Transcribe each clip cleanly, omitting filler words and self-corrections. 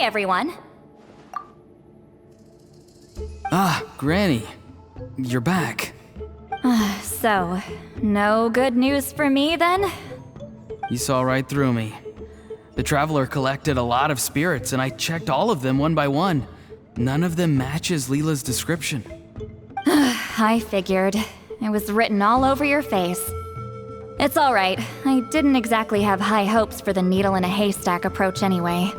Hey, everyone. Ah, Granny. You're back. So, no good news for me then? You saw right through me. The Traveler collected a lot of spirits, and I checked all of them one by one. None of them matches Leela's description. I figured. It was written all over your face. It's alright. I didn't exactly have high hopes for the needle in a haystack approach anyway.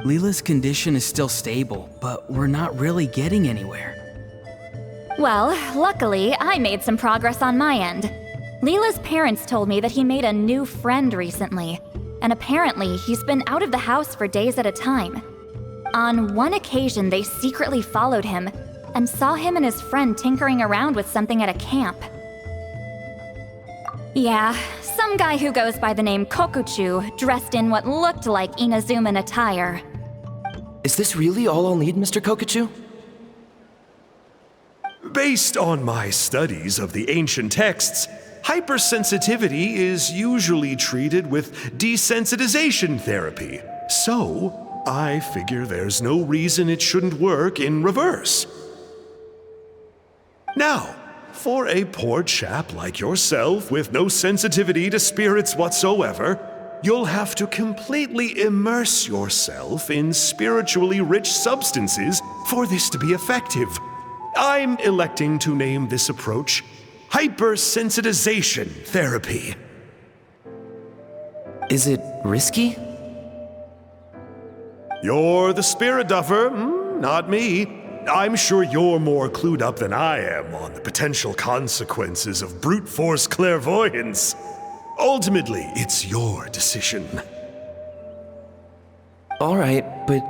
Leela's condition is still stable, but we're not really getting anywhere. Well, luckily, I made some progress on my end. Leela's parents told me that he made a new friend recently, and apparently he's been out of the house for days at a time. On one occasion, they secretly followed him and saw him and his friend tinkering around with something at a camp. Yeah, some guy who goes by the name Kokuchu, dressed in what looked like Inazuman attire. Is this really all I'll need, Mr. Kokuchu? Based on my studies of the ancient texts, hypersensitivity is usually treated with desensitization therapy. So, I figure there's no reason it shouldn't work in reverse. Now, for a poor chap like yourself with no sensitivity to spirits whatsoever, you'll have to completely immerse yourself in spiritually rich substances for this to be effective. I'm electing to name this approach hypersensitization therapy. Is it risky? You're the spirit duffer, not me. I'm sure you're more clued up than I am on the potential consequences of brute force clairvoyance. Ultimately, it's your decision. All right, but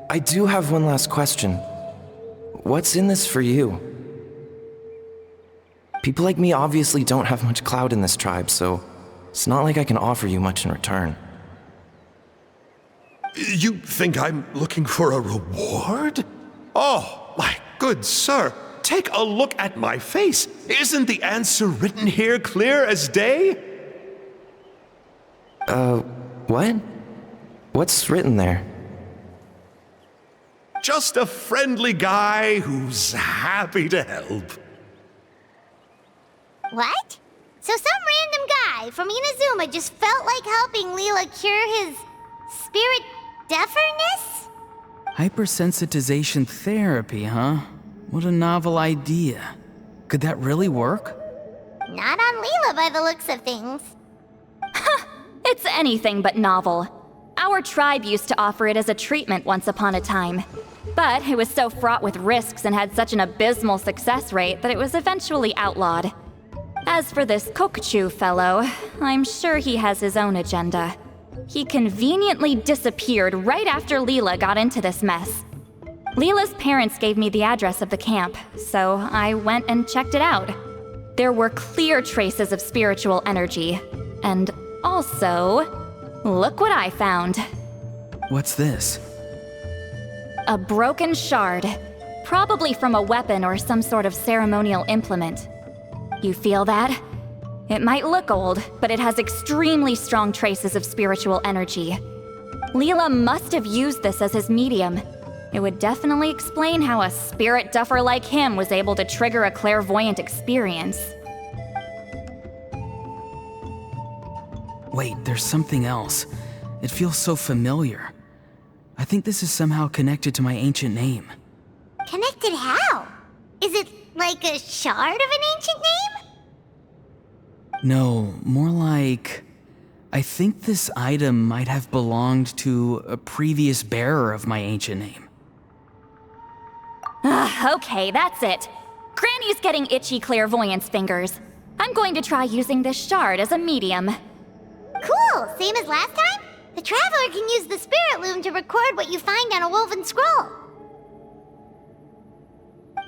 I do have one last question. What's in this for you? People like me obviously don't have much clout in this tribe, so it's not like I can offer you much in return. You think I'm looking for a reward? Oh, my good sir, take a look at my face. Isn't the answer written here clear as day? What? What's written there? Just a friendly guy who's happy to help. What? So some random guy from Inazuma just felt like helping Leela cure his spirit deaferness? Hypersensitization therapy, huh? What a novel idea. Could that really work? Not on Leela by the looks of things. It's anything but novel. Our tribe used to offer it as a treatment once upon a time. But it was so fraught with risks and had such an abysmal success rate that it was eventually outlawed. As for this Kokuchu fellow, I'm sure he has his own agenda. He conveniently disappeared right after Leela got into this mess. Leela's parents gave me the address of the camp, so I went and checked it out. There were clear traces of spiritual energy. And also, look what I found. What's this? A broken shard, probably from a weapon or some sort of ceremonial implement. You feel that? It might look old, but it has extremely strong traces of spiritual energy. Leela must have used this as his medium. It would definitely explain how a spirit duffer like him was able to trigger a clairvoyant experience. Wait, there's something else. It feels so familiar. I think this is somehow connected to my ancient name. Connected how? Is it like a shard of an ancient name? No, more like... I think this item might have belonged to a previous bearer of my ancient name. Okay, that's it. Granny's getting itchy clairvoyance fingers. I'm going to try using this shard as a medium. Cool, same as last time? The Traveler can use the Spirit Loom to record what you find on a woven scroll.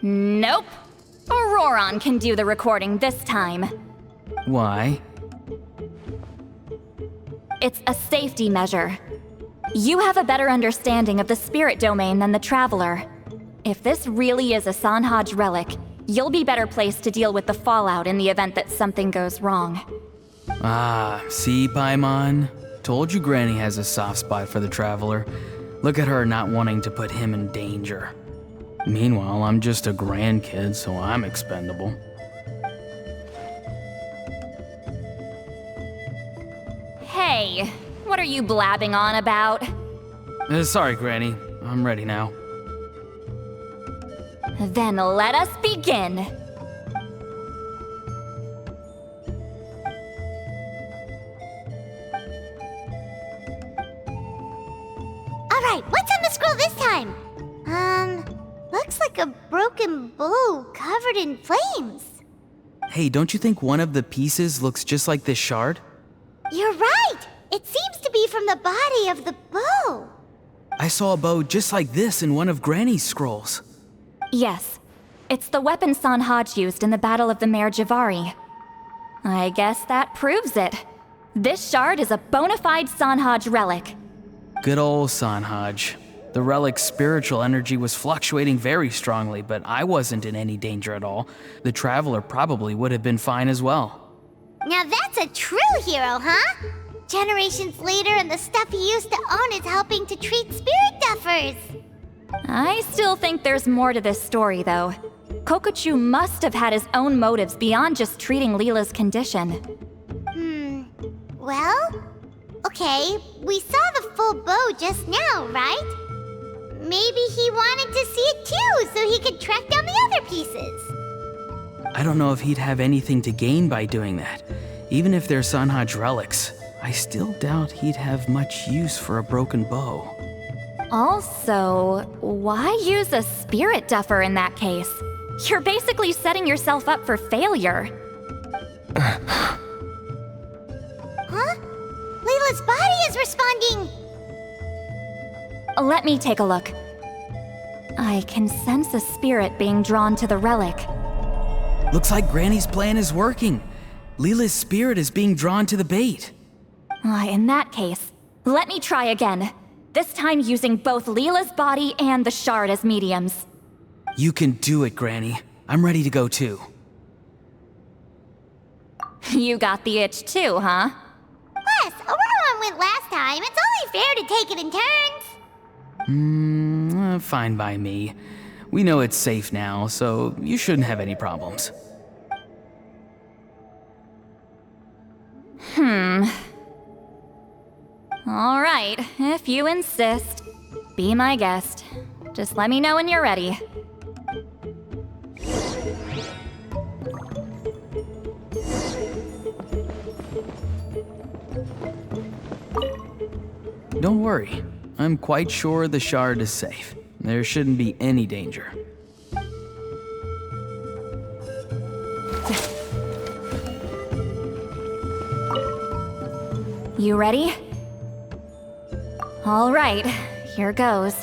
Nope. Auroron can do the recording this time. Why? It's a safety measure. You have a better understanding of the spirit domain than the Traveler. If this really is a Sanhaj relic, you'll be better placed to deal with the fallout in the event that something goes wrong. Ah, see, Paimon? Told you Granny has a soft spot for the Traveler. Look at her not wanting to put him in danger. Meanwhile, I'm just a grandkid, so I'm expendable. Hey, what are you blabbing on about? Sorry, Granny. I'm ready now. Then let us begin. Alright, what's on the scroll this time? Looks like a broken bow covered in flames. Hey, don't you think one of the pieces looks just like this shard? You're right! It seems to be from the body of the bow. I saw a bow just like this in one of Granny's scrolls. Yes, it's the weapon Sanhaj used in the Battle of the Mare Javari. I guess that proves it. This shard is a bona fide Sanhaj relic. Good old Sanhaj. The relic's spiritual energy was fluctuating very strongly, but I wasn't in any danger at all. The Traveler probably would have been fine as well. Now that's a true hero, huh? Generations later and the stuff he used to own is helping to treat spirit duffers. I still think there's more to this story, though. Kokochu must have had his own motives beyond just treating Leela's condition. Well, okay, we saw the full bow just now, right? Maybe he wanted to see it too, so he could track down the other pieces. I don't know if he'd have anything to gain by doing that. Even if they're Sanhaj relics, I still doubt he'd have much use for a broken bow. Also, why use a spirit duffer in that case? You're basically setting yourself up for failure. Huh? Leela's body is responding! Let me take a look. I can sense a spirit being drawn to the relic. Looks like Granny's plan is working. Leela's spirit is being drawn to the bait. In that case, let me try again. This time using both Leela's body and the shard as mediums. You can do it, Granny. I'm ready to go too. You got the itch too, huh? Plus, Auroran went last time. It's only fair to take it in turns. Fine by me. We know it's safe now, so you shouldn't have any problems. All right, if you insist. Be my guest. Just let me know when you're ready. Don't worry. I'm quite sure the shard is safe. There shouldn't be any danger. You ready? All right, here goes.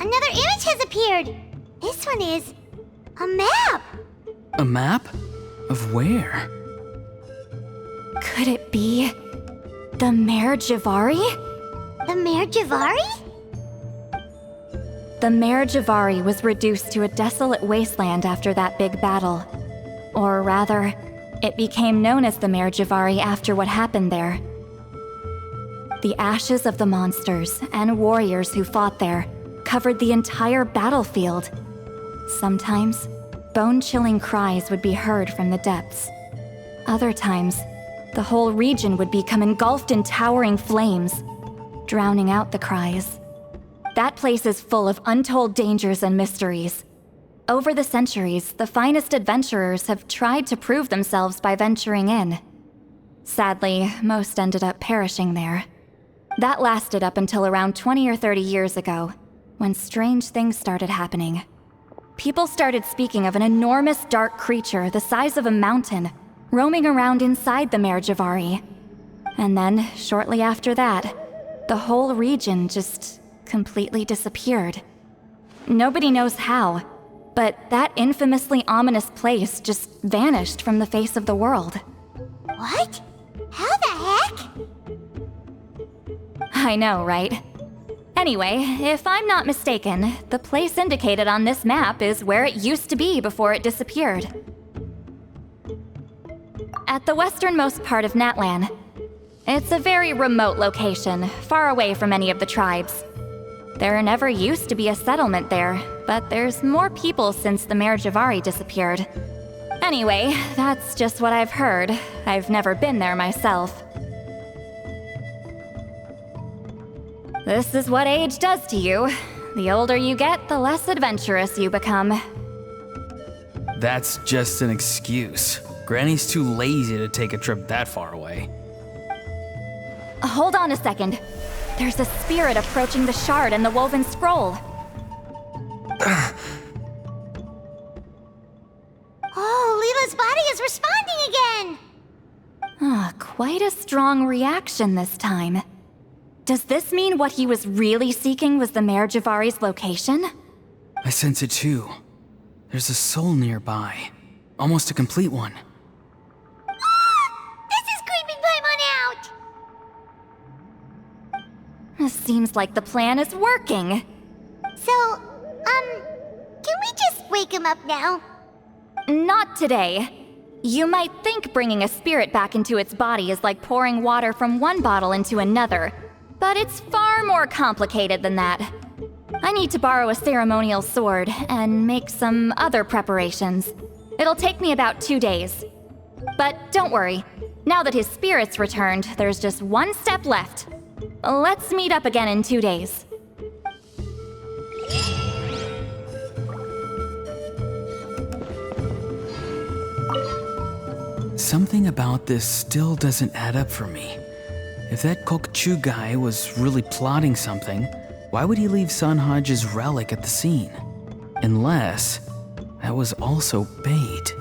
Another image has appeared. This one is a map. A map? Of where? Could it be the Mare Javari? The Mare Javari? The Mare Javari was reduced to a desolate wasteland after that big battle. Or rather, it became known as the Mare Javari after what happened there. The ashes of the monsters and warriors who fought there covered the entire battlefield. Sometimes, bone-chilling cries would be heard from the depths. Other times, the whole region would become engulfed in towering flames, drowning out the cries. That place is full of untold dangers and mysteries. Over the centuries, the finest adventurers have tried to prove themselves by venturing in. Sadly, most ended up perishing there. That lasted up until around 20 or 30 years ago, when strange things started happening. People started speaking of an enormous dark creature the size of a mountain, roaming around inside the Mare Javari. And then, shortly after that, the whole region just completely disappeared. Nobody knows how, but that infamously ominous place just vanished from the face of the world. What? How the heck? I know, right? Anyway, if I'm not mistaken, the place indicated on this map is where it used to be before it disappeared. At the westernmost part of Natlan. It's a very remote location, far away from any of the tribes. There never used to be a settlement there, but there's more people since the Mare Javari disappeared. Anyway, that's just what I've heard. I've never been there myself. This is what age does to you. The older you get, the less adventurous you become. That's just an excuse. Granny's too lazy to take a trip that far away. Hold on a second. There's a spirit approaching the shard and the woven scroll. Oh, Leela's body is responding again! Quite a strong reaction this time. Does this mean what he was really seeking was the Mare Javari's location? I sense it too. There's a soul nearby. Almost a complete one. This is creeping Paimon out! Seems like the plan is working. So, can we just wake him up now? Not today. You might think bringing a spirit back into its body is like pouring water from one bottle into another, but it's far more complicated than that. I need to borrow a ceremonial sword and make some other preparations. It'll take me about 2 days. But don't worry, now that his spirit's returned, there's just one step left. Let's meet up again in 2 days. Something about this still doesn't add up for me. If that Kokchu guy was really plotting something, why would he leave Sanhage's relic at the scene? Unless that was also bait.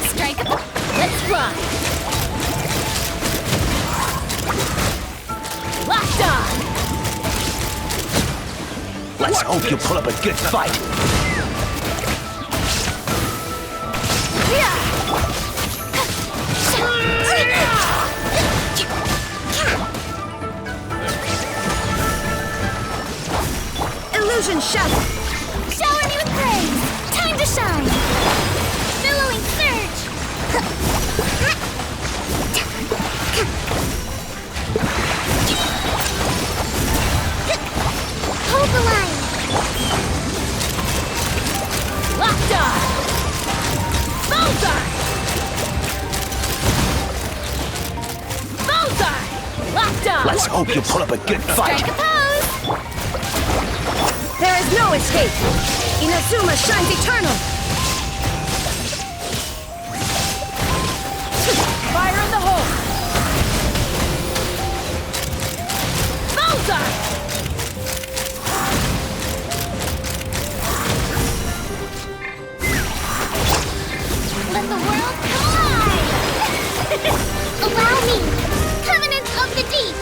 Strike. Let's fly. Locked on. Let's hope you pull up a good fight. Illusion shattered! Shower me with praise! Time to shine! Billowing surge! Hold the line! Locked on. Bullseye. Bullseye. Locked on. Let's hope you pull up a good fight. Strike a pose. There is no escape! Inazuma shines eternal! Fire in the hole! Bullseye. Let the world collide! Allow me! Covenants of the Deep!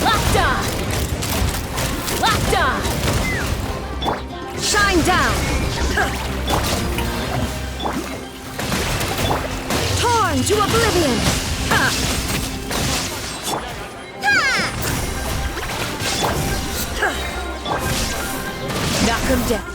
Locked on. Locked on. Shine down! Torn to oblivion! Ha! Knock him down.